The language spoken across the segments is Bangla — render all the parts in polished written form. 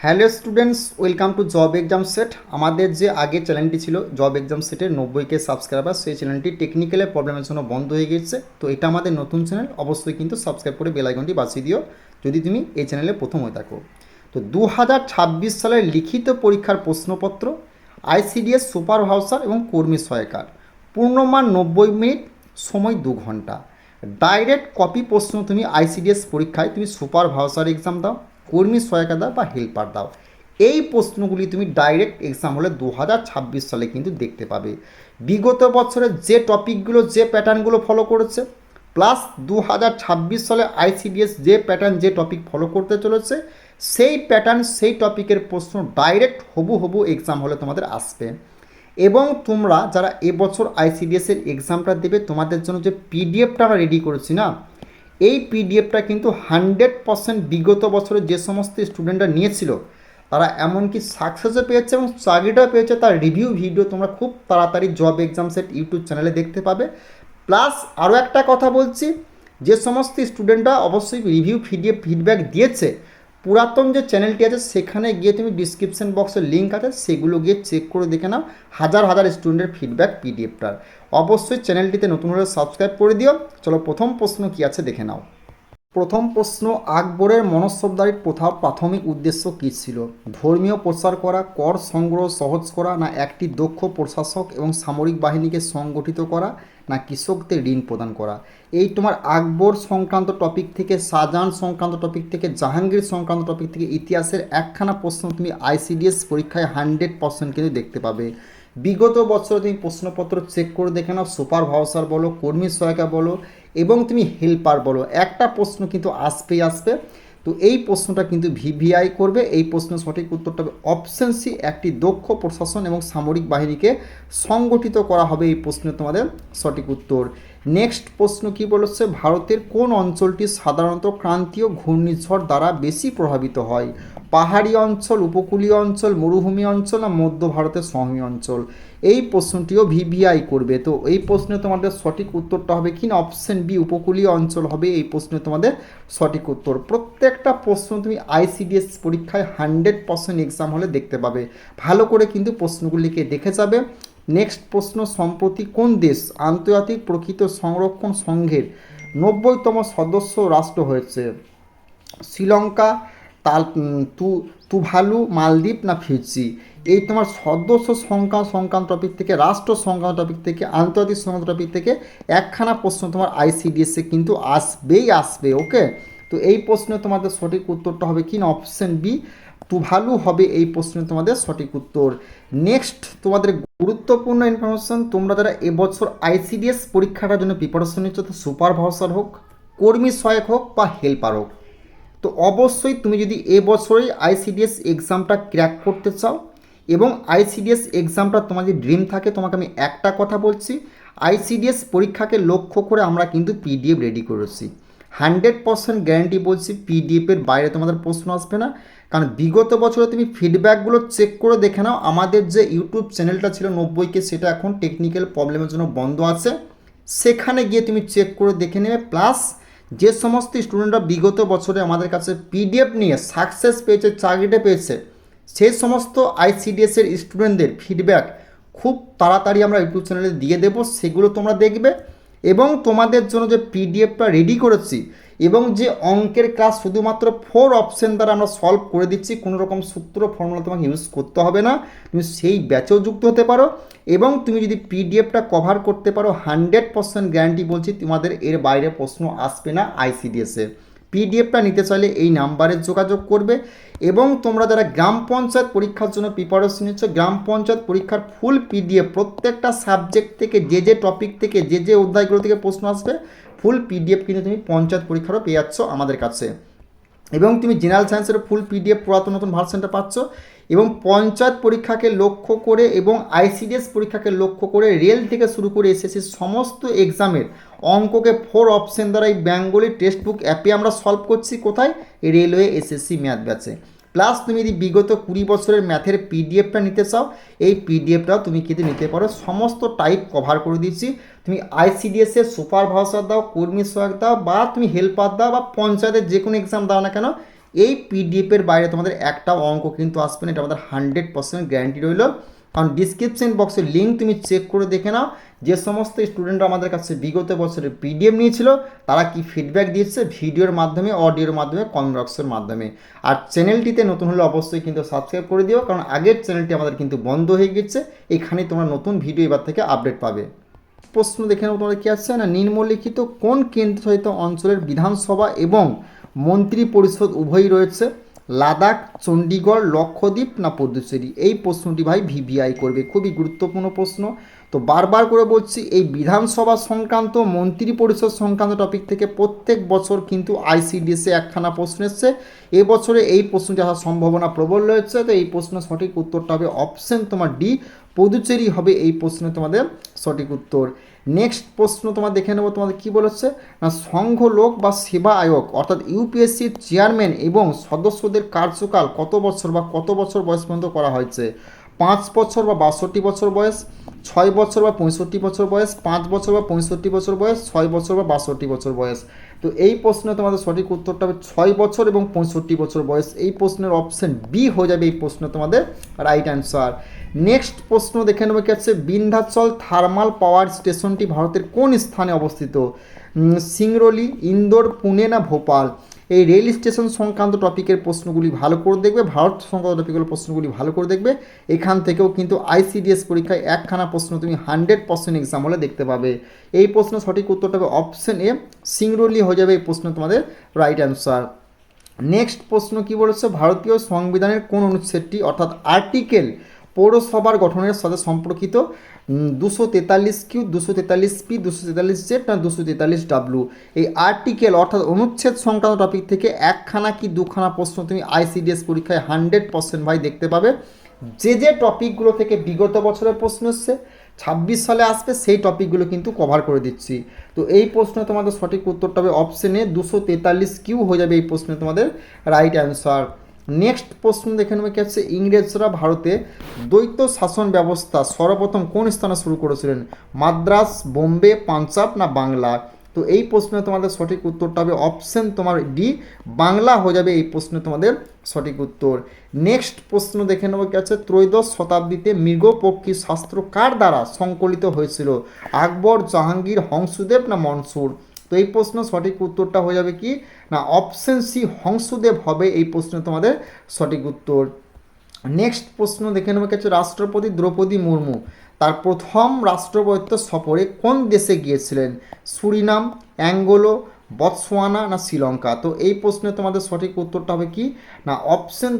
Hello students, welcome to job exam set. আমাদের যে আগে চ্যানেলটি ছিল জব এক্সাম সেটের 90K সাবস্ক্রাইবার, সেই চ্যানেলটি টেকনিক্যালের প্রবলেমের জন্য বন্ধ হয়ে গেছে। তো এটা আমাদের নতুন চ্যানেল, অবশ্যই কিন্তু সাবস্ক্রাইব করে বেল আইকনটি বাজিয়ে দিও যদি তুমি এই চ্যানেলে প্রথম হয়ে থাকো। তো 2026 সালের লিখিত পরীক্ষার প্রশ্নপত্র, আইসিডিএস সুপারভাইজার এবং কর্মী সহায়িকার, পূর্ণমান 90 মিনিট, সময় 2 ঘন্টা। ডাইরেক্ট কপি প্রশ্ন তুমি আইসিডিএস পরীক্ষায় তুমি সুপারভাইজার এক্সাম দাও, কর্মী সহায়িকা দাও বা হেল্পার দাও, এই প্রশ্নগুলি তুমি ডাইরেক্ট এক্সাম হলে 2026 সালে কিন্তু দেখতে পাবে। বিগত বছরে যে টপিকগুলো যে প্যাটার্নগুলো ফলো করেছে, প্লাস 2026 সালে আইসিডিএস যে প্যাটার্ন যে টপিক ফলো করতে চলেছে, সেই প্যাটার্ন সেই টপিকের প্রশ্ন ডাইরেক্ট হবু এক্সাম হলে তোমাদের আসবে। এবং তোমরা যারা এবছর আইসিডিএসের এক্সামটা দেবে, তোমাদের জন্য যে পিডিএফটা আমরা রেডি করেছি না, এই পিডিএফটা কিন্তু 100% বিগত বছরে যে সমস্ত স্টুডেন্টরা নিয়েছিল তারা এমনকি সাকসেসও পেয়েছে এবং চাকরিটাও পেয়েছে, তার রিভিউ ভিডিও তোমরা খুব তাড়াতাড়ি জব এক্সাম সেট ইউটিউব চ্যানেলে দেখতে পাবে। প্লাস আরও একটা কথা বলছি, যে সমস্ত স্টুডেন্টরা অবশ্যই রিভিউ ফিডব্যাক দিয়েছে, পুরাতন যে চ্যানেলটি আছে সেখানে গিয়ে তুমি ডিসক্রিপশন বক্সের লিঙ্ক আছে, সেগুলো গিয়ে চেক করে দেখে নাও হাজার হাজার স্টুডেন্টের ফিডব্যাক পিডিএফটার। অবশ্যই চ্যানেলটিতে নতুন হলে সাবস্ক্রাইব করে দিও। চলো প্রথম প্রশ্ন কী আছে দেখে নাও। প্রথম প্রশ্ন, আকবরের মনসবদারির প্রথা প্রাথমিক উদ্দেশ্য কী ছিল? ধর্মীয় প্রচার করা, কর সংগ্রহ সহজ করা, না একটি দক্ষ প্রশাসক এবং সামরিক বাহিনীকে সংগঠিত করা, না কৃষকদের ঋণ প্রদান করা? এই তোমার আকবর সংক্রান্ত টপিক থেকে, শাহজাহান সংক্রান্ত টপিক থেকে, জাহাঙ্গীর সংক্রান্ত টপিক থেকে ইতিহাসের একখানা প্রশ্ন তুমি আইসিডিএস পরীক্ষায় 100% কিন্তু দেখতে পাবে। বিগত বছরে তুমি প্রশ্নপত্র চেক করে দেখে নাও, সুপারভাইজার বলো, কর্মী সহায়িকা বলো এবং তুমি হেল্পার বলো, একটা প্রশ্ন কিন্তু আসবে। তো এই প্রশ্নটা কিন্তু ভিভিআই করবে। এই প্রশ্নের সঠিক উত্তরটা হবে অপশন সি, একটি দক্ষ প্রশাসন এবং সামরিক বাহিনীকে সংগঠিত করা হবে এই প্রশ্নের তোমাদের সঠিক উত্তর। নেক্সট প্রশ্ন কি বলেছে, ভারতের কোন অঞ্চলটি সাধারণত ক্রান্তীয় ঘূর্ণিঝড় দ্বারা বেশি প্রভাবিত হয়? পাহাড়ি অঞ্চল, উপকূলীয় অঞ্চল, মরুভূমি অঞ্চল, না মধ্য ভারতের সমভূমি অঞ্চল? এই প্রশ্নটিও ভিভিআই করবে। তো এই প্রশ্নে তোমাদের সঠিক উত্তরটা হবে কি না, অপশন বি, উপকূলীয় অঞ্চল হবে এই প্রশ্নে তোমাদের সঠিক উত্তর। প্রত্যেকটা প্রশ্ন তুমি আইসিডিএস পরীক্ষায় 100% এক্সাম হলে দেখতে পাবে। ভালো করে কিন্তু প্রশ্নগুলিকে দেখে যাবে। নেক্সট প্রশ্ন, সম্প্রতি কোন দেশ আন্তর্জাতিক প্রকৃত সংরক্ষণ সংঘের 90তম সদস্য রাষ্ট্র হয়েছে? শ্রীলঙ্কা, তুভালু, মালদ্বীপ, না ফিজি? এই তোমার সদস্য সংক্রান্ত টপিক থেকে, রাষ্ট্র সংক্রান্ত টপিক থেকে, আন্তর্জাতিক সংক্রান্ত টপিক থেকে একখানা প্রশ্ন তোমার আইসিডিএসে কিন্তু আসবে। ওকে, তো এই প্রশ্নে তোমাদের সঠিক উত্তরটা হবে কি না, অপশন বি, তুভালু হবে এই প্রশ্নে তোমাদের সঠিক উত্তর। নেক্সট তোমাদের গুরুত্বপূর্ণ ইনফরমেশন, তোমরা যারা এবছর আইসিডিএস পরীক্ষাটার জন্য প্রিপারেশন নিচ্ছ, তো সুপারভাইজার হোক, কর্মী সহায়ক হোক বা হেল্পার হোক, তো অবশ্যই তুমি যদি এবছরই আইসিডিএস এক্সামটা ক্র্যাক করতে চাও এবং আইসিডিএস এক্সামটা তোমার যদি ড্রিম থাকে, তোমাকে আমি একটা কথা বলছি, আইসিডিএস পরীক্ষাকে লক্ষ্য করে আমরা কিন্তু পিডিএফ রেডি করেছি। 100% গ্যারান্টি বলছি, পিডিএফের বাইরে তোমাদের প্রশ্ন আসবে না। কারণ বিগত বছরে তুমি ফিডব্যাকগুলো চেক করে দেখে নাও, আমাদের যে ইউটিউব চ্যানেলটা ছিল 90K, সেটা এখন টেকনিক্যাল প্রবলেমের জন্য বন্ধ আছে, সেখানে গিয়ে তুমি চেক করে দেখে নেবে। প্লাস যে সমস্ত স্টুডেন্টরা বিগত বছরে আমাদের কাছে পিডিএফ নিয়ে সাকসেস পেয়েছে, চাকরিটা পেয়েছে, সেই সমস্ত আইসিডিএসের স্টুডেন্টদের ফিডব্যাক খুব তাড়াতাড়ি আমরা ইউটিউব চ্যানেলে দিয়ে দেবো, সেগুলো তোমরা দেখবে। এবং তোমাদের জন্য যে পিডিএফটা রেডি করেছি এবং যে অঙ্কের ক্লাস শুধুমাত্র 4 অপশন দ্বারা আমরা সলভ করে দিচ্ছি, কোনো রকম সূত্র ফর্মুলা তোমাকে ইউজ করতে হবে না, তুমি সেই ব্যাচেও যুক্ত হতে পারো। এবং তুমি যদি পিডিএফটা কভার করতে পারো, 100% গ্যারান্টি বলছি তোমাদের এর বাইরে প্রশ্ন আসবে না আইসিডিএসে। পিডিএফটা নিতে চাইলে এই নাম্বারে যোগাযোগ করবে। এবং তোমরা যারা গ্রাম পঞ্চায়েত পরীক্ষার জন্য প্রিপারেশন নিচ্ছ, গ্রাম পঞ্চায়েত পরীক্ষার ফুল পিডিএফ, প্রত্যেকটা সাবজেক্ট থেকে যে টপিক থেকে যে অধ্যায়গুলো থেকে প্রশ্ন আসবে, ফুল পিডিএফ কিন্তু তুমি পঞ্চায়েত পরীক্ষারও পেয়ে যাচ্ছ আমাদের কাছে। এবং তুমি জেনারেল সায়েন্সের ফুল পিডিএফ পুরাতন নতুন ভার্সনটা পাচ্ছ। এবং পঞ্চায়েত পরীক্ষাকে লক্ষ্য করে এবং আইসিডিএস পরীক্ষাকে লক্ষ্য করে রেল থেকে শুরু করে এসএসসি সমস্ত এক্সামের অঙ্ককে 4 অপশন দ্বারা এই বেঙ্গলি টেক্সট বুক অ্যাপে আমরা সলভ করছি। কোথায়? রেলওয়ে এসএসসি ম্যাথ ব্যাচে। প্লাস তুমি যদি বিগত 20 বছরের ম্যাথের পিডিএফটা নিতে চাও, এই পিডিএফটাও তুমি কিন্তু নিতে পারো। সমস্ত টাইপ কভার করে দিচ্ছি। তুমি আইসিডিএসের সুপারভাইজার দাও, কর্মী সহায়ক দাও, বা তুমি হেল্পার দাও, বা পঞ্চায়েতের যে কোনো এক্সাম দাও না কেন, এই পিডিএফের বাইরে তোমাদের একটাও অঙ্ক কিন্তু আসবে না, এটা আমাদের 100% গ্যারান্টি রইল। কারণ ডিসক্রিপশন বক্সের লিঙ্ক তুমি চেক করে দেখে নাও, যে সমস্ত স্টুডেন্টরা আমাদের কাছে বিগত বছরের পিডিএফ নিয়েছিল তারা কি ফিডব্যাক দিচ্ছে ভিডিওর মাধ্যমে, অডিওর মাধ্যমে, কমেন্ট বক্সের মাধ্যমে। আর চ্যানেলটিতে নতুন হলে অবশ্যই কিন্তু সাবস্ক্রাইব করে দিও, কারণ আগের চ্যানেলটি আমাদের কিন্তু বন্ধ হয়ে গেছে, এখানে তোমরা নতুন ভিডিও এবার থেকে আপডেট পাবে। প্রশ্ন দেখে নেবো তোমাদের কী আসছে না, নিম্নলিখিত কোন কেন্দ্রশাসিত অঞ্চলের বিধানসভা এবং মন্ত্রী পরিষদ উভয়ই রয়েছে? লাদাখ, চণ্ডীগড়, লক্ষদ্বীপ না পুডুচেরি? এই প্রশ্নটি ভাই ভিভিআই করবে, খুবই গুরুত্বপূর্ণ প্রশ্ন। তো বারবার করে বলছি, এই বিধানসভা সংক্রান্ত, মন্ত্রী পরিষদ সংক্রান্ত টপিক থেকে প্রত্যেক বছর কিন্তু আইসিডিএসে একখানা প্রশ্ন এসছে। এবছরে এই প্রশ্নটি আসার সম্ভাবনা প্রবল রয়েছে। তো এই প্রশ্নের সঠিক উত্তরটা হবে অপশন তোমার ডি, পুডুচেরি হবে এই প্রশ্নে তোমাদের সঠিক উত্তর। নেক্সট প্রশ্ন তোমার দেখে নেবো, তোমাদের কী বলেছে না, সংঘ লোক বা সেবা আয়োগ অর্থাৎ ইউপিএসসির চেয়ারম্যান এবং সদস্যদের কার্যকাল কত বছর বা কত বছর বয়স পর্যন্ত করা হয়েছে? 5 বছর বা 62 বছর বয়স, 6 বছর বা 65 বছর বয়স, 5 বছর বা 65 বছর বয়স, 6 বছর বা 62 বছর বয়স? তো এই প্রশ্নে তোমাদের সঠিক উত্তরটা হবে 6 বছর এবং 65 বছর বয়স। এই প্রশ্নের অপশন বি হয়ে যাবে এই প্রশ্ন তোমাদের রাইট অ্যান্সার। নেক্সট প্রশ্ন দেখে নেবো কি আছে, বিন্ধ্যাচল থার্মাল পাওয়ার স্টেশনটি ভারতের কোন স্থানে অবস্থিত? সিংরৌলি, ইন্দোর, পুনে না ভোপাল? এই রেল স্টেশন সংক্রান্ত টপিকের প্রশ্নগুলি ভালো করে দেখবে, ভারত সংক্রান্ত টপিকের প্রশ্নগুলি ভালো করে দেখবে। এখান থেকেও কিন্তু আইসিডিএস পরীক্ষায় একখানা প্রশ্ন তুমি 100% এক্সাম হলে দেখতে পাবে। এই প্রশ্ন সঠিক উত্তরটা হবে অপশন এ, সিংরৌলি হয়ে যাবে এই প্রশ্ন তোমাদের রাইট অ্যান্সার। নেক্সট প্রশ্ন কি বলেছে, ভারতীয় সংবিধানের কোন অনুচ্ছেদটি অর্থাৎ আর্টিকেল পৌরসভার গঠনের সাথে সম্পর্কিত? 243Q, 243P, 243Z না 243W? এই আর্টিকেল অর্থাৎ অনুচ্ছেদ সংক্রান্ত টপিক থেকে একখানা কি দুখানা প্রশ্ন তুমি আইসিডিএস পরীক্ষায় 100% ভাই দেখতে পাবে। যে যে টপিকগুলো থেকে বিগত বছরের প্রশ্ন এসছে 26 সালে আসবে সেই টপিকগুলো কিন্তু কভার করে দিচ্ছি। তো এই প্রশ্নে তোমাদের সঠিক উত্তরটা হবে অপশনে 243Q হয়ে যাবে এই প্রশ্নে তোমাদের রাইট অ্যান্সার। নেক্সট প্রশ্ন দেখে নেবে কি আছে, ইংরেজরা ভারতে দ্বৈত শাসন ব্যবস্থা সর্বপ্রথম কোন স্থানে শুরু করেছিলেন? মাদ্রাস, বোম্বে, পাঞ্জাব না বাংলা? তো এই প্রশ্নে তোমাদের সঠিক উত্তরটা হবে অপশন তোমার ডি, বাংলা হয়ে যাবে এই প্রশ্নে তোমাদের সঠিক উত্তর। নেক্সট প্রশ্ন দেখে নেবো কি আছে, ত্রয়োদশ শতাব্দীতে মৃগপক্ষী শাস্ত্র কার দ্বারা সংকলিত হয়েছিল? আকবর, জাহাঙ্গীর, হংসদেব না মনসুর? তো এই প্রশ্ন সঠিক উত্তরটা হয়ে যাবে কি না অপশন সি, হংসদেব হবে এই প্রশ্নে তোমাদের সঠিক উত্তর। নেক্সট প্রশ্ন দেখে নেবো কি আছে, রাষ্ট্রপতি দ্রৌপদী মুর্মু তার প্রথম রাষ্ট্রপতিত্ব সফরে কোন দেশে গিয়েছিলেন? সুরিনাম, অ্যাঙ্গোলা, বতসোয়ানা না শ্রীলঙ্কা? তো এই প্রশ্নে তোমাদের সঠিক উত্তরটা হবে কি না অপশন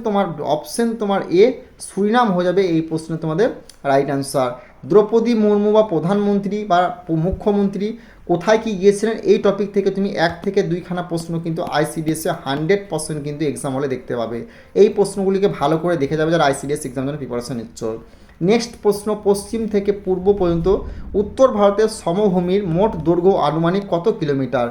তোমার এ, সুরিনাম হয়ে যাবে এই প্রশ্নে তোমাদের রাইট অ্যান্সার। দ্রৌপদী মুর্মু বা প্রধানমন্ত্রী বা মুখ্যমন্ত্রী কোথায় কি গিয়েছিলেন, এই টপিক থেকে তুমি 1 থেকে 2খানা প্রশ্ন কিন্তু আইসিডিএসে 100% কিন্তু এক্সাম হলে দেখতে পাবে। এই প্রশ্নগুলিকে ভালো করে দেখে যাবে যারা আইসিডিএস এক্সাম জন্য প্রিপারেশন নিচ্ছ। নেক্সট প্রশ্ন, পশ্চিম থেকে পূর্ব পর্যন্ত উত্তর ভারতের সমভূমির মোট দৈর্ঘ্য আনুমানিক কত kilometre?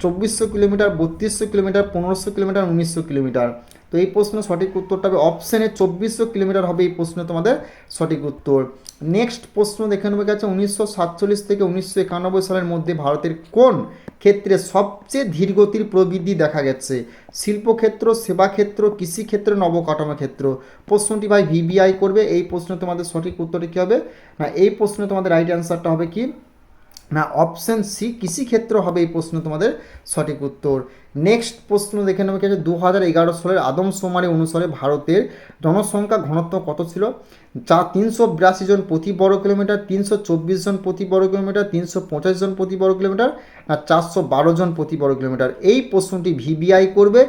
2400 kilometre, 3200 kilometre, 1500 kilometre, 1900 kilometre? তো এই প্রশ্নের সঠিক উত্তরটা হবে অপশানে 2400 কিলোমিটার হবে এই প্রশ্নে তোমাদের সঠিক উত্তর। নেক্সট প্রশ্ন দেখে নেবে গেছে, 1947 থেকে 1991 সালের মধ্যে ভারতের কোন ক্ষেত্রে সবচেয়ে ধীরগতির প্রবৃদ্ধি দেখা গেছে? শিল্পক্ষেত্র, সেবাক্ষেত্র, কৃষিক্ষেত্র, নবকাঠামো ক্ষেত্র? প্রশ্নটি ভাই ভিবিআই করবে। এই প্রশ্নে তোমাদের সঠিক উত্তরটি কী হবে না এই প্রশ্নে তোমাদের রাইট অ্যান্সারটা হবে কি না অপশান সি, কৃষিক্ষেত্র হবে এই প্রশ্ন তোমাদের সঠিক উত্তর। নেক্সট প্রশ্ন দেখে নেবে কি আছে, 2011 সালের আদমশুমারি অনুসারে ভারতের জনসংখ্যা ঘনত্ব কত ছিল? 382 জন প্রতি বর্গ কিলোমিটার, 324 জন প্রতি বর্গ কিলোমিটার, 350 জন প্রতি বর্গ কিলোমিটার না 412 জন প্রতি বর্গ কিলোমিটার? এই প্রশ্নটি ভিবিআই করবে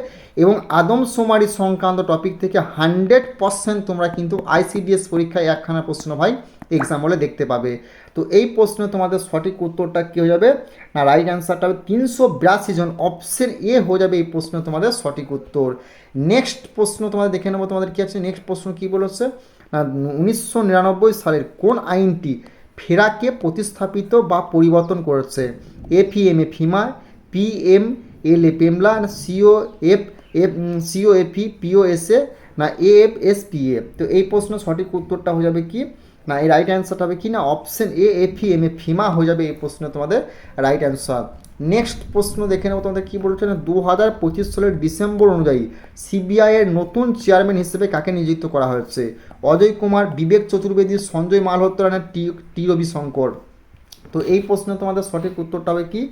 এবং আদমশুমারি সংক্রান্ত টপিক থেকে 100% তোমরা কিন্তু আইসিডিএস পরীক্ষায় একখানা প্রশ্ন ভাই এক্সাম হলে দেখতে পাবে। তো এই প্রশ্নে তোমাদের সঠিক উত্তরটা কী হয়ে যাবে না রাইট অ্যান্সারটা হবে 382 জন, অপশন এ হয়ে যাবে এই প্রশ্নে তোমাদের সঠিক উত্তর। নেক্সট প্রশ্ন তোমাদের দেখে নেবো তোমাদের কী আছে। নেক্সট প্রশ্ন কী বলেছে না 1999 সালের কোন আইনটি ফেরাকে প্রতিস্থাপিত বা পরিবর্তন করেছে? এফিএমএ ফিমা, পিএমএলএ পেমলা না সিওএফই পিওএসএ না এএফএসপিএ? তো এই প্রশ্ন সঠিক উত্তরটা হয়ে যাবে কি না এই রাইট অ্যান্সারটা হবে কি না অপশন এ এফিএমএ ফিমা হয়ে যাবে এই প্রশ্ন তোমাদের রাইট অ্যান্সার। নেক্সট প্রশ্ন দেখে নেব তোমাদের কী বলছে না, 2025 সালের ডিসেম্বর অনুযায়ী সিবিআইয়ের নতুন চেয়ারম্যান হিসেবে কাকে নিযুক্ত করা হয়েছে? অজয় কুমার, বিবেক চতুর্বেদী, সঞ্জয় মালহোত্রা না টি রবিশঙ্কর? তো এই প্রশ্নে তোমাদের সঠিক উত্তরটা হবে কি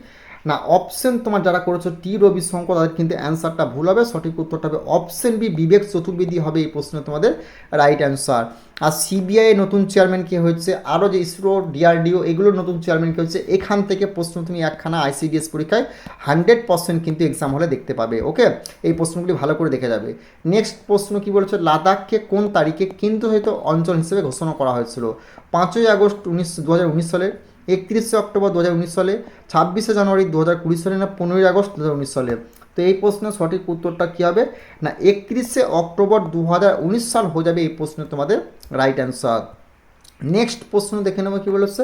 না, অপশন তোমার যারা করেছো টি রবিশঙ্কর তাদের কিন্তু অ্যান্সারটা ভুল হবে। সঠিক উত্তরটা হবে অপশন বি, বিবেক চতুর্বেদী হবে এই প্রশ্নে তোমাদের রাইট অ্যান্সার। আর সিবিআই নতুন চেয়ারম্যান কে হচ্ছে, আরও যে ইসরো, ডিআরডিও এগুলোর নতুন চেয়ারম্যান কে হচ্ছে, এখান থেকে প্রশ্ন তুমি একখানা আইসিডিএস পরীক্ষায় 100% কিন্তু এক্সাম হলে দেখতে পাবে। ওকে, এই প্রশ্নগুলি ভালো করে দেখে যাবে। নেক্সট প্রশ্ন কি বলেছে, লাদাখকে কোন তারিখে কেন্দ্রশাসিত অঞ্চল হিসেবে ঘোষণা করা হয়েছিল? 5ই আগস্ট 2019 সালে, 31শে অক্টোবর 2019 সালে, 26শে জানুয়ারি 2020 সালে না 15ই আগস্ট 2019 সালে? তো এই প্রশ্নের সঠিক উত্তরটা কী হবে না, 31শে অক্টোবর 2019 সাল হয়ে যাবে এই প্রশ্নে তোমাদের রাইট অ্যান্সার। নেক্সট প্রশ্ন দেখে নেবো কী বলেছে,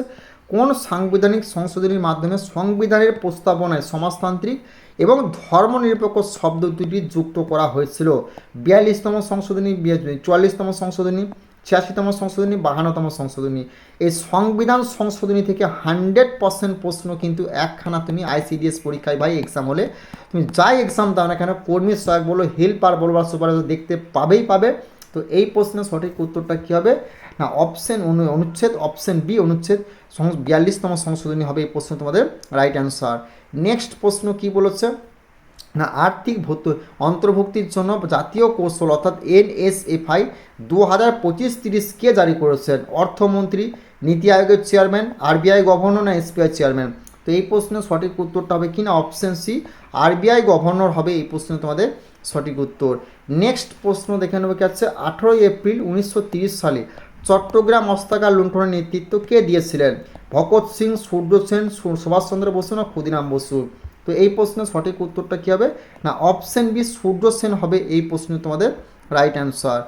কোন সাংবিধানিক সংশোধনীর মাধ্যমে সংবিধানের প্রস্তাবনায় সমাজতান্ত্রিক এবং ধর্মনিরপেক্ষ শব্দ দুটি যুক্ত করা হয়েছিল? 42তম সংশোধনী, 44তম সংশোধনী, 86তম সংশোধনী, 52তম সংশোধনী? এই সংবিধান সংশোধনী থেকে 100% প্রশ্ন কিন্তু একখানা তুমি আইসিডিএস পরীক্ষায় ভাই এক্সাম হলে তুমি যাই এক্সাম দাও না কেন, কর্মী সহায়ক বলো, হেল্পার বলো বা সুপারভাইজার দেখতে পাবেই পাবে। তো এই প্রশ্নের সঠিক উত্তরটা কী হবে না, অপশন অনুচ্ছেদ, অপশন বি অনুচ্ছেদ 42তম সংশোধনী হবে এই প্রশ্ন তোমাদের রাইট অ্যান্সার। নেক্সট প্রশ্ন কি বলেছে না, আর্থিক অন্তর্ভুক্তির জন্য জাতীয় কৌশল অর্থাৎ NSFI 2025-30 কে জারি করেছেন? অর্থমন্ত্রী, নীতি আয়োগের চেয়ারম্যান, আরবিআই গভর্নর না SBI চেয়ারম্যান? তো এই প্রশ্নের সঠিক উত্তরটা হবে কি না, অপশন সি, আরবিআই গভর্নর হবে এই প্রশ্নে তোমাদের সঠিক উত্তর। নেক্সট প্রশ্ন দেখে নেবে কি আছে, 18ই এপ্রিল 1930 সালে চট্টগ্রাম অস্ত্রাগার লুণ্ঠনের নেতৃত্ব কে দিয়েছিলেন? ভগৎ সিং, সূর্য সেন, সুভাষচন্দ্র বসু না ক্ষুদিরাম বসু? তো এই প্রশ্নের সঠিক উত্তরটা কী হবে না, অপশন বি, সূর্য সেন হবে এই প্রশ্নে তোমাদের রাইট অ্যান্সার।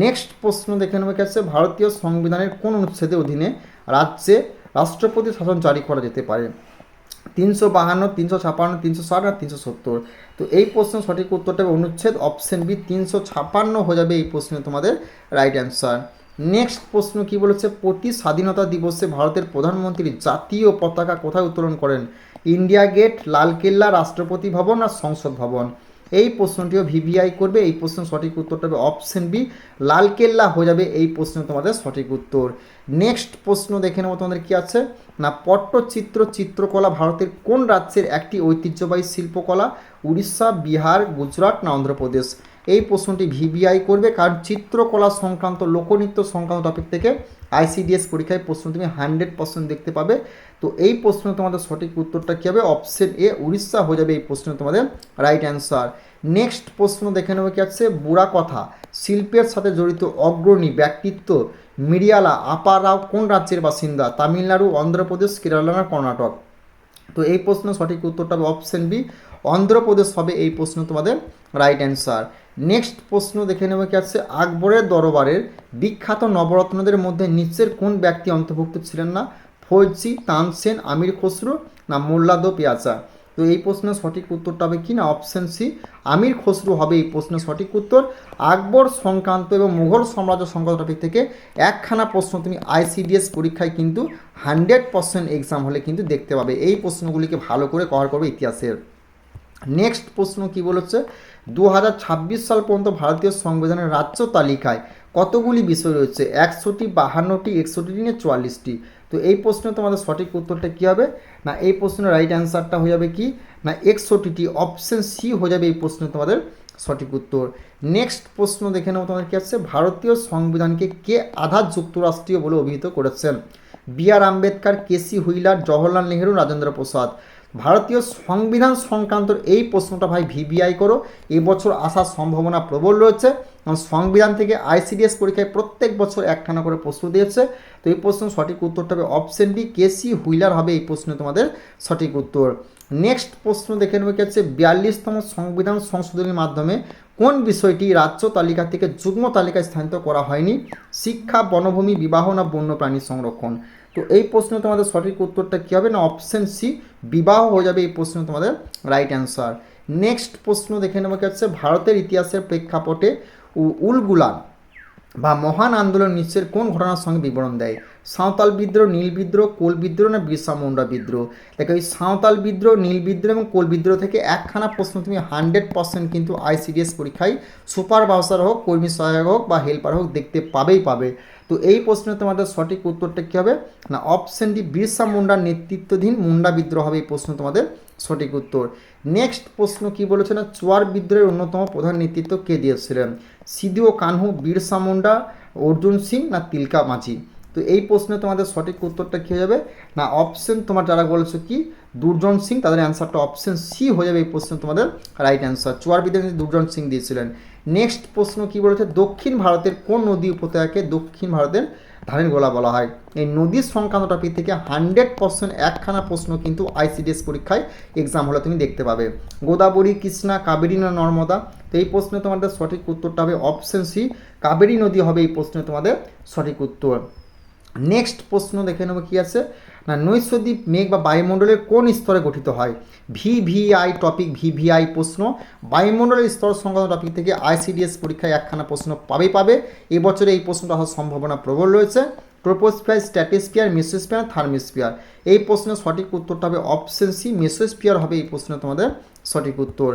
নেক্সট প্রশ্ন দেখে নেবে কি আছে, ভারতীয় সংবিধানের কোন অনুচ্ছেদের অধীনে রাজ্যে রাষ্ট্রপতি শাসন জারি করা যেতে পারে? 352, 356, 360 আর 370? তো এই প্রশ্নের সঠিক উত্তরটা হবে অনুচ্ছেদ অপশন বি, 356 হয়ে যাবে এই প্রশ্নে তোমাদের রাইট অ্যান্সার। নেক্সট প্রশ্ন কি বলেছে, প্রতি স্বাধীনতা দিবসে ভারতের প্রধানমন্ত্রী জাতীয় পতাকা কোথায় উত্তোলন করেন? ইন্ডিয়া গেট, লালকেল্লা, রাষ্ট্রপতি ভবন আর সংসদ ভবন? এই প্রশ্নটিও ভিভিআই করবে। এই প্রশ্নের সঠিক উত্তরটা হবে অপশন বি, লালকেল্লা হয়ে যাবে এই প্রশ্ন তোমাদের সঠিক উত্তর। নেক্সট প্রশ্ন দেখে নেবো তোমাদের কি আছে না, পট্টচিত্র চিত্রকলা ভারতের কোন রাজ্যের একটি ঐতিহ্যবাহী শিল্পকলা? উড়িষ্যা, বিহার, গুজরাট না অন্ধ্রপ্রদেশ? এই প্রশ্নটি ভিভিআই করবে, কারণ চিত্রকলা সংক্রান্ত, লোকনৃত্য সংক্রান্ত টপিক থেকে আইসিডিএস পরীক্ষায় প্রশ্ন তুমি 100% দেখতে পাবে। তো এই প্রশ্ন তোমাদের সঠিক উত্তরটা কী হবে, অপশন এ, উড়িষ্যা হয়ে যাবে এই প্রশ্ন তোমাদের রাইট অ্যান্সার। নেক্সট প্রশ্ন দেখে নেবে কি আছে, বুড়া কথা শিল্পের সাথে জড়িত অগ্রণী ব্যক্তিত্ব মিরিয়ালা আপা রাও কোন রাজ্যের বাসিন্দা? তামিলনাড়ু, অন্ধ্রপ্রদেশ, কেরালা না কর্ণাটক? তো এই প্রশ্নের সঠিক উত্তরটা হবে অপশন বি, অন্ধ্রপ্রদেশ হবে এই প্রশ্ন তোমাদের রাইট অ্যান্সার। নেক্সট প্রশ্ন দেখে নেবে কি আছে, আকবরের দরবারের বিখ্যাত নবরত্নদের মধ্যে নিচের কোন ব্যক্তি অন্তর্ভুক্ত ছিলেন না? ফৌজি, তানসেন, আমির খসরু না মোল্লাদো পেয়াচা? তো এই প্রশ্নের সঠিক উত্তরটা হবে কি না, অপশন সি, আমির খসরু হবে এই প্রশ্নের সঠিক উত্তর। আকবর সংক্রান্ত এবং মুঘল সাম্রাজ্য সংক্রান্ত টপিক থেকে একখানা প্রশ্ন তুমি আইসিডিএস পরীক্ষায় কিন্তু 100% এক্সাম হলে কিন্তু দেখতে পাবে। এই প্রশ্নগুলিকে ভালো করে কভার করবে ইতিহাসের। নেক্সট প্রশ্ন কি বলেছে, 2026 সাল পর্যন্ত ভারতীয় সংবিধানের রাজ্য তালিকায় কতগুলি বিষয় রয়েছে? 100টি, 52টি, 61টি না 44টি? তো এই প্রশ্নে তোমাদের সঠিক উত্তরটা কী হবে না, এই প্রশ্নের রাইট অ্যান্সারটা হয়ে যাবে কি না 61টি, অপশন সি হয়ে যাবে এই প্রশ্নে তোমাদের সঠিক উত্তর। নেক্সট প্রশ্ন দেখে নেব তোমাদের কী আছে, ভারতীয় সংবিধানকে কে আধার যুক্তরাষ্ট্রীয় বলে অভিহিত করেছেন? BR আম্বেদকর, কেসি হুইলার, জওহরলাল নেহেরু, রাজেন্দ্র প্রসাদ? ভারতীয় সংবিধান সংক্রান্ত এই প্রশ্নটা ভাই ভিভিআই করো, এবছর আসার সম্ভাবনা প্রবল রয়েছে। সংবিধান থেকে আইসিডিএস পরীক্ষায় প্রত্যেক বছর একখানা করে প্রশ্ন দিয়েছে। তো এই প্রশ্ন সঠিক উত্তরটা হবে অপশন বি, কেসি হুইলার হবে এই প্রশ্নে তোমাদের সঠিক উত্তর। নেক্সট প্রশ্ন দেখে নেবে কি আছে, 42তম সংবিধান সংশোধনীর মাধ্যমে কোন বিষয়টি রাজ্য তালিকা থেকে যুগ্ম তালিকায় স্থানান্তর করা হয়নি? শিক্ষা, বনভূমি, বিবাহ না বন্যপ্রাণী সংরক্ষণ? তো এই প্রশ্নে তোমাদের সঠিক উত্তরটা কী হবে না, অপশন সি, বিবাহ হয়ে যাবে এই প্রশ্ন তোমাদের রাইট অ্যান্সার। নেক্সট প্রশ্ন দেখে নেওয়া যাচ্ছে, ভারতের ইতিহাসের প্রেক্ষাপটে উলগুলান বা মহান আন্দোলন নিশ্চয়ের কোন ঘটনার সঙ্গে বিবরণ দেয়? সাঁওতাল বিদ্রোহ, নীল বিদ্রোহ, কোল বিদ্রোহ না বিরসা মুন্ডা বিদ্রোহ? দেখো এই সাঁওতাল বিদ্রোহ, নীল বিদ্রোহ এবং কোল বিদ্রোহ থেকে একখানা প্রশ্ন তুমি 100% কিন্তু আইসিডিএস পরীক্ষায় সুপারভাইজার হোক, কর্মী সহায়ক হোক বা হেল্পার হোক দেখতে পাবে। তো এই প্রশ্নে তোমাদের সঠিক উত্তরটা কী হবে না অপশন ডি বিরসা মুন্ডার নেতৃত্বাধীন মুন্ডা বিদ্রোহ হবে এই প্রশ্ন তোমাদের সঠিক উত্তর। নেক্সট প্রশ্ন কি বলেছে না চোয়ার বিদ্রোহের অন্যতম প্রধান নেতৃত্ব কে দিয়েছিলেন? সিধু কানহু, বিরসা মুন্ডা, অর্জুন সিং না তিলকা মাঝি? তো এই প্রশ্নে তোমাদের সঠিক উত্তরটা কী হয়ে যাবে না অপশন তোমার যারা বলেছো কি দুর্জন সিং, তাদের অ্যান্সারটা অপশন সি হয়ে যাবে এই প্রশ্নে তোমাদের রাইট অ্যান্সার। চোয়ার বিদ্রোহে দুর্জন সিং দিয়েছিলেন। নেক্সট প্রশ্ন কি বলেছে দক্ষিণ ভারতের কোন নদী উপত্যকাকে দক্ষিণ ভারতের ধানের গোলা বলা হয়? এই নদীর সংক্রান্ত টপিক থেকে 100% একখানা প্রশ্ন কিন্তু আইসিডিএস পরীক্ষায় এক্সাম হলে তুমি দেখতে পাবে। গোদাবরী, কৃষ্ণা, কাবেরী না নর্মদা? তো এই প্রশ্নে তোমাদের সঠিক উত্তরটা হবে অপশন সি, কাবেরী নদী হবে এই প্রশ্নে তোমাদের সঠিক উত্তর। নেক্সট প্রশ্ন দেখে নেবো কী আছে না নৈসদ্বীপ মেঘ বা বায়ুমণ্ডলের কোন স্তরে গঠিত হয়? ভিভিআই টপিক, ভিভিআই প্রশ্ন বায়ুমণ্ডলের স্তর সংক্রান্ত টপিক থেকে আইসিডিএস পরীক্ষায় একখানা প্রশ্ন পাবে। এবছরে এই প্রশ্নটা হওয়ার সম্ভাবনা প্রবল রয়েছে। Troposphere, stratosphere, mesosphere, thermosphere? এই প্রশ্নের সঠিক উত্তরটা হবে অপশন সি, মেসোস্ফিয়ার হবে এই প্রশ্নে তোমাদের সঠিক উত্তর।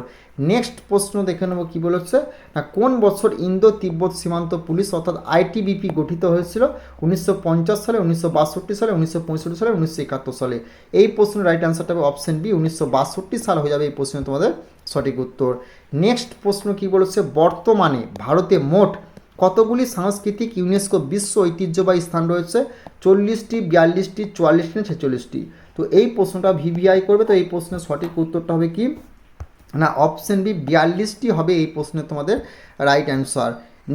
নেক্সট প্রশ্ন দেখে নেব কী বলেছে না কোন বছর ইন্দো তিব্বত সীমান্ত পুলিশ অর্থাৎ আইটিবিপি গঠিত হয়েছিল? 1950 সালে, 1962 সালে, 1965 সালে, 1971 সালে? এই প্রশ্নের রাইট অ্যান্সারটা হবে অপশন বি, 1962 সাল হয়ে যাবে এই প্রশ্নে তোমাদের সঠিক উত্তর। নেক্সট প্রশ্ন কী বলেছে বর্তমানে ভারতে মোট কতগুলি সাংস্কৃতিক ইউনেস্কো বিশ্ব ঐতিহ্যবাহী স্থান রয়েছে? 40টি, 42টি, 44টি না 46টি? তো এই প্রশ্নটা ভিভিআই করবে। তো এই প্রশ্নের সঠিক উত্তরটা হবে কি না অপশন বি, 42টি হবে এই প্রশ্নে তোমাদের রাইট অ্যান্সার।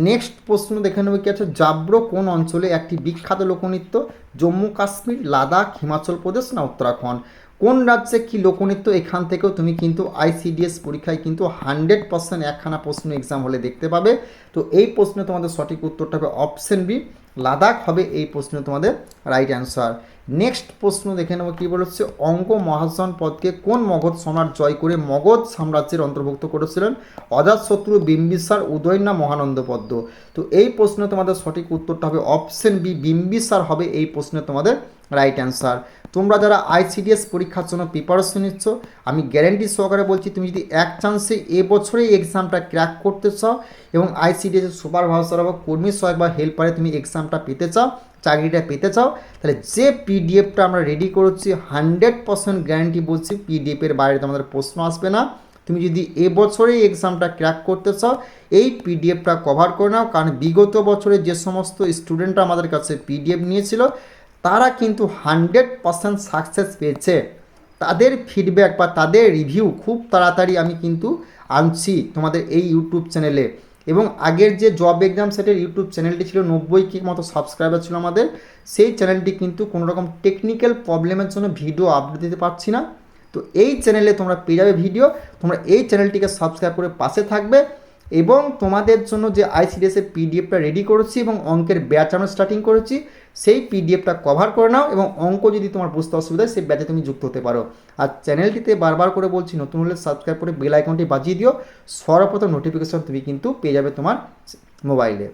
নেক্সট প্রশ্ন দেখে নেবে কি আছে জাব্রো কোন অঞ্চলে একটি বিখ্যাত লোকনৃত্য? জম্মু কাশ্মীর, লাদাখ, হিমাচল প্রদেশ না উত্তরাখণ্ড? কোন রাজ্যে কী লোকনৃত্য? এখান থেকেও তুমি কিন্তু আইসিডিএস পরীক্ষায় কিন্তু 100% একখানা প্রশ্ন এক্সাম হলে দেখতে পাবে। তো এই প্রশ্নে তোমাদের সঠিক উত্তরটা হবে অপশন বি, লাদাখ হবে এই প্রশ্নে তোমাদের রাইট অ্যান্সার। নেক্সট প্রশ্ন দেখে নেব কী বলেছে অঙ্গ মহাজন পদকে কোন মগধ সম্রাট জয় করে মগধ সাম্রাজ্যের অন্তর্ভুক্ত করেছিলেন? অজাতশত্রু, বিম্বিসার, উদয় না মহানন্দ পদ্ম? তো এই প্রশ্নে তোমাদের সঠিক উত্তরটা হবে অপশন বি, বিম্বিসার হবে এই প্রশ্নে তোমাদের রাইট অ্যান্সার। তোমরা যারা আইসিডিএস পরীক্ষার জন্য প্রিপারেশন নিচ্ছ আমি গ্যারেন্টি সহকারে বলছি তুমি যদি এক চান্সে এবছরেই এক্সামটা ক্র্যাক করতে চাও এবং আইসিডিএস সুপারভাইজার বা কর্মী সহায়ক বা হেল্পারে তুমি এক্সামটা পেতে চাও, চাকরিটা পেতে চাও, তাহলে যে পিডিএফটা আমরা রেডি করেছি 100% গ্যারেন্টি বলছি পিডিএফের বাইরে তোমাদের প্রশ্ন আসবে না। তুমি যদি এবছরেই এক্সামটা ক্র্যাক করতে চাও এই পিডিএফটা কভার করে নাও, কারণ বিগত বছরে যে সমস্ত স্টুডেন্টরা আমাদের কাছে পিডিএফ নিয়েছিল তারা কিন্তু 100% সাকসেস পেয়েছে। তাদের ফিডব্যাক বা তাদের রিভিউ খুব তাড়াতাড়ি আমি কিন্তু আনছি তোমাদের এই ইউটিউব চ্যানেলে। এবং আগের যে জব এক্সাম সেটের ইউটিউব চ্যানেলটি ছিল 90K মতো সাবস্ক্রাইবার ছিল আমাদের, সেই চ্যানেলটি কিন্তু কোনো রকম টেকনিক্যাল প্রবলেমের জন্য ভিডিও আপলোড দিতে পারছি না। তো এই চ্যানেলে তোমরা পেয়ে যাবে ভিডিও, তোমরা এই চ্যানেলটিকে সাবস্ক্রাইব করে পাশে থাকবে এবং তোমাদের জন্য যে আইসিডিএসের পিডিএফটা রেডি করেছি এবং অঙ্কের ব্যাচ আমরা স্টার্টিং করেছি সেই পিডিএফটা কভার করে নাও এবং অঙ্ক যদি তোমার বুঝতে অসুবিধা হয় সেই ব্যাচে তুমি যুক্ত হতে পারো। আর চ্যানেলটিতে বারবার করে বলছি নতুন হলে সাবস্ক্রাইব করে বেল আইকনটি বাজিয়ে দিও, সর্বপ্রথম নোটিফিকেশন তুমি কিন্তু পেয়ে যাবে তোমার মোবাইলে।